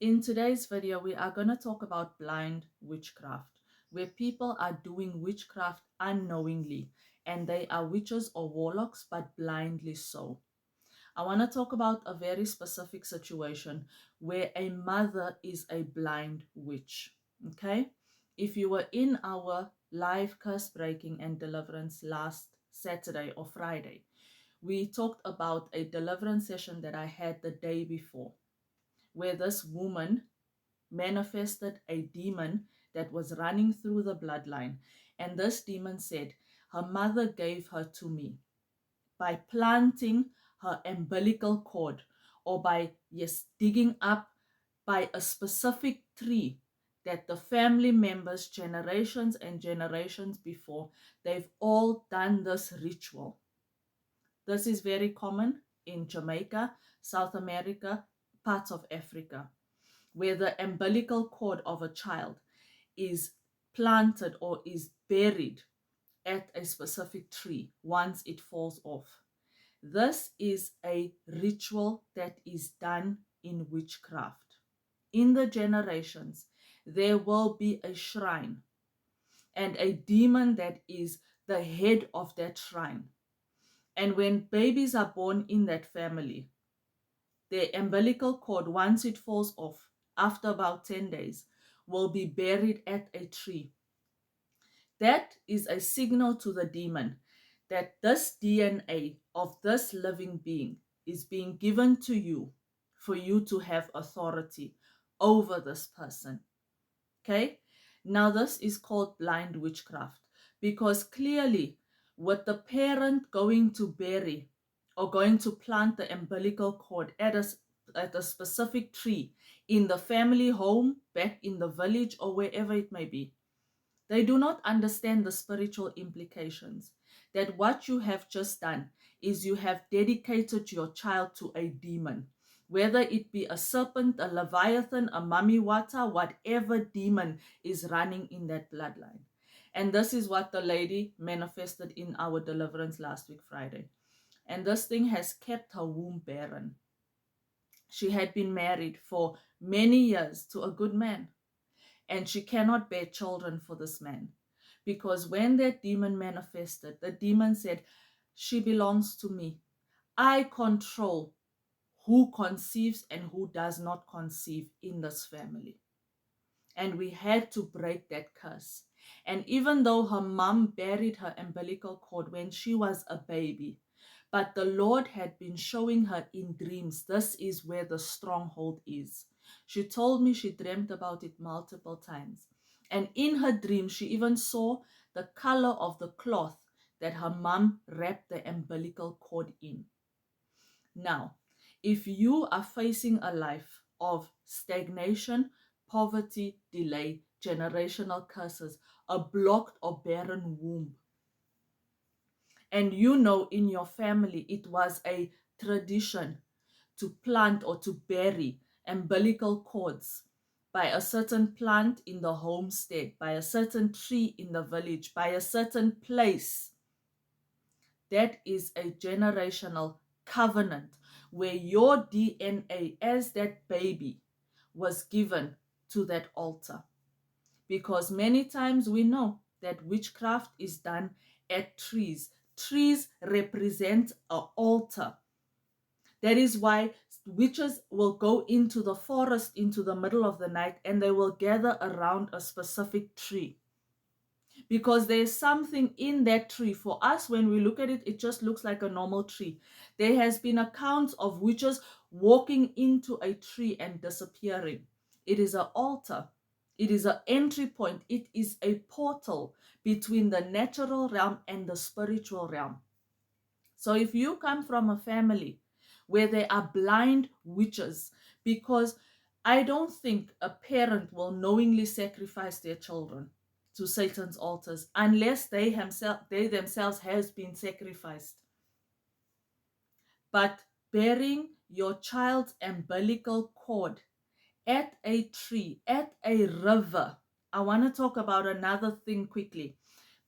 In today's video, we are going to talk about blind witchcraft, where people are doing witchcraft unknowingly, and they are witches or warlocks, but blindly so. I want to talk about a very specific situation where a mother is a blind witch. Okay? If you were in our live curse breaking and deliverance last Saturday or Friday, we talked about a deliverance session that I had the day before, where this woman manifested a demon that was running through the bloodline. And this demon said, her mother gave her to me by planting her umbilical cord, or by, yes, digging up by a specific tree that the family members, generations and generations before, they've all done this ritual. This is very common in Jamaica, South America, parts of Africa, where the umbilical cord of a child is planted or is buried at a specific tree once it falls off. This is a ritual that is done in witchcraft. In the generations, there will be a shrine and a demon that is the head of that shrine. And when babies are born in that family, the umbilical cord, once it falls off after about 10 days, will be buried at a tree. That is a signal to the demon that this DNA of this living being is being given to you for you to have authority over this person. Okay? Now, this is called blind witchcraft because clearly, with the parent going to bury or going to plant the umbilical cord at a specific tree in the family home, back in the village, or wherever it may be, they do not understand the spiritual implications. That what you have just done is you have dedicated your child to a demon, whether it be a serpent, a leviathan, a mummy wata, whatever demon is running in that bloodline. And this is what the lady manifested in our deliverance last week, Friday. And this thing has kept her womb barren. She had been married for many years to a good man, and she cannot bear children for this man. Because when that demon manifested, the demon said, she belongs to me. I control who conceives and who does not conceive in this family. And we had to break that curse. And even though her mom buried her umbilical cord when she was a baby, but the Lord had been showing her in dreams, this is where the stronghold is. She told me she dreamt about it multiple times. And in her dream, she even saw the color of the cloth that her mom wrapped the umbilical cord in. Now, if you are facing a life of stagnation, poverty, delay, generational curses, a blocked or barren womb, and you know in your family it was a tradition to plant or to bury umbilical cords by a certain plant in the homestead, by a certain tree in the village, by a certain place, that is a generational covenant where your DNA as that baby was given to that altar. Because many times we know that witchcraft is done at trees. Trees represent an altar. That is why witches will go into the forest into the middle of the night and they will gather around a specific tree. Because there's something in that tree. For us, when we look at it, it just looks like a normal tree. There has been accounts of witches walking into a tree and disappearing. It is an altar. It is an entry point. It is a portal between the natural realm and the spiritual realm. So if you come from a family where there are blind witches, because I don't think a parent will knowingly sacrifice their children to Satan's altars unless they themselves has been sacrificed. But bearing your child's umbilical cord at a tree, at a river. I want to talk about another thing quickly.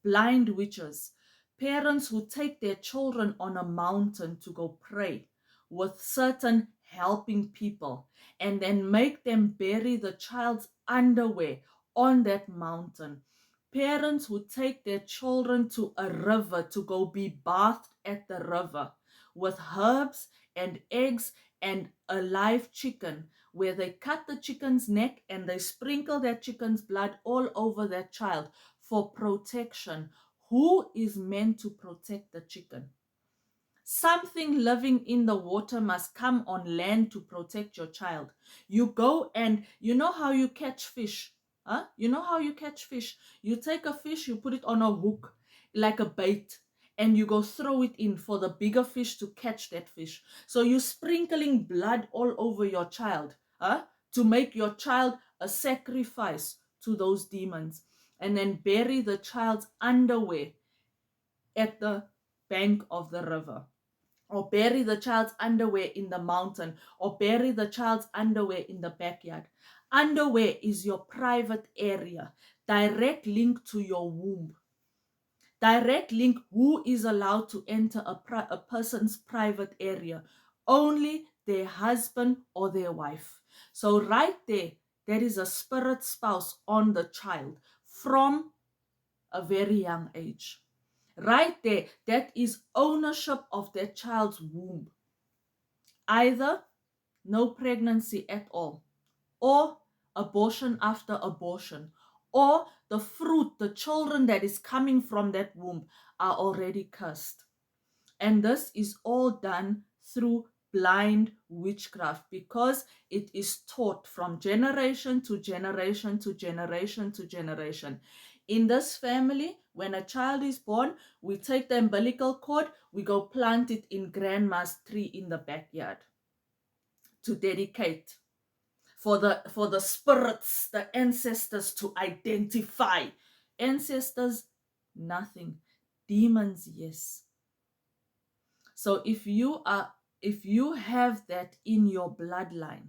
Blind witches, parents who take their children on a mountain to go pray with certain helping people, and then make them bury the child's underwear on that mountain. Parents who take their children to a river to go be bathed at the river with herbs and eggs and a live chicken, where they cut the chicken's neck and they sprinkle that chicken's blood all over that child for protection. Who is meant to protect the chicken? Something living in the water must come on land to protect your child. You go and you know how you catch fish. Huh? You know how you catch fish. You take a fish, you put it on a hook like a bait, and you go throw it in for the bigger fish to catch that fish. So you're sprinkling blood all over your child, huh? To make your child a sacrifice to those demons, and then bury the child's underwear at the bank of the river, or bury the child's underwear in the mountain, or bury the child's underwear in the backyard. Underwear is your private area, direct link to your womb. Direct link, who is allowed to enter a person's private area? Only their husband or their wife. So right there, there is a spirit spouse on the child from a very young age. Right there, that is ownership of that child's womb. Either no pregnancy at all, or abortion after abortion, or the fruit, the children that is coming from that womb are already cursed. And this is all done through blind witchcraft, because it is taught from generation to generation to generation to generation. In this family, when a child is born, we take the umbilical cord, we go plant it in grandma's tree in the backyard to dedicate for the spirits, the ancestors to identify. Ancestors, nothing. Demons, yes. So if you have that in your bloodline,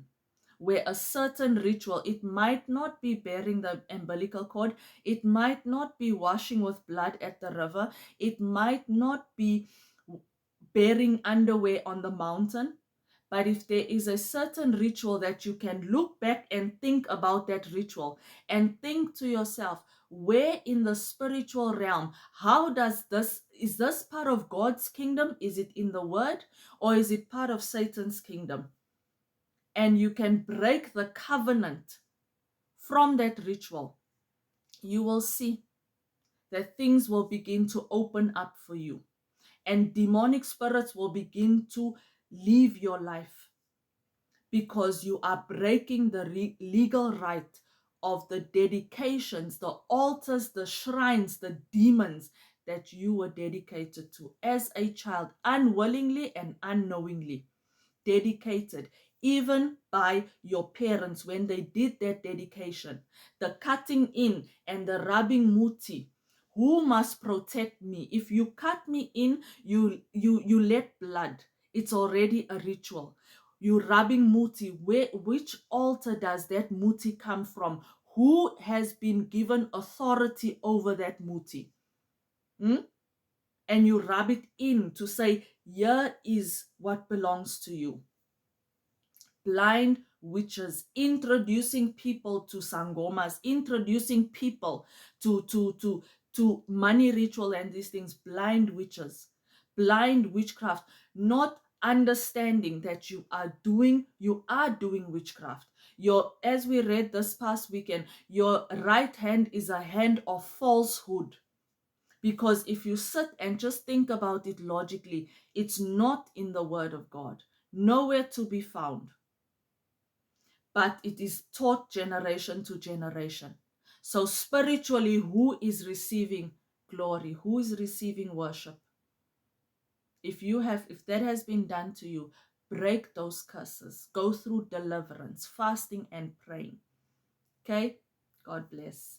where a certain ritual, it might not be bearing the umbilical cord, it might not be washing with blood at the river, it might not be bearing underwear on the mountain, but if there is a certain ritual that you can look back and think about that ritual and think to yourself, where in the spiritual realm, is this part of God's kingdom? Is it in the word, or is it part of Satan's kingdom? And you can break the covenant from that ritual. You will see that things will begin to open up for you, and demonic spirits will begin to leave your life, because you are breaking the legal right of the dedications, the altars, the shrines, the demons that you were dedicated to as a child, unwillingly and unknowingly dedicated, even by your parents when they did that dedication. The cutting in and the rubbing muti. Who must protect me? If you cut me in, you let blood. It's already a ritual. You rubbing muti. Which altar does that muti come from? Who has been given authority over that muti? And you rub it in to say, here is what belongs to you. Blind witches, introducing people to sangomas, introducing people to money ritual and these things. Blind witches, blind witchcraft, not understanding that you are doing witchcraft. As we read this past weekend, your right hand is a hand of falsehood. Because if you sit and just think about it logically, it's not in the word of God, nowhere to be found. But it is taught generation to generation. So spiritually, who is receiving glory? Who is receiving worship? If that has been done to you, break those curses. Go through deliverance, fasting and praying. Okay? God bless.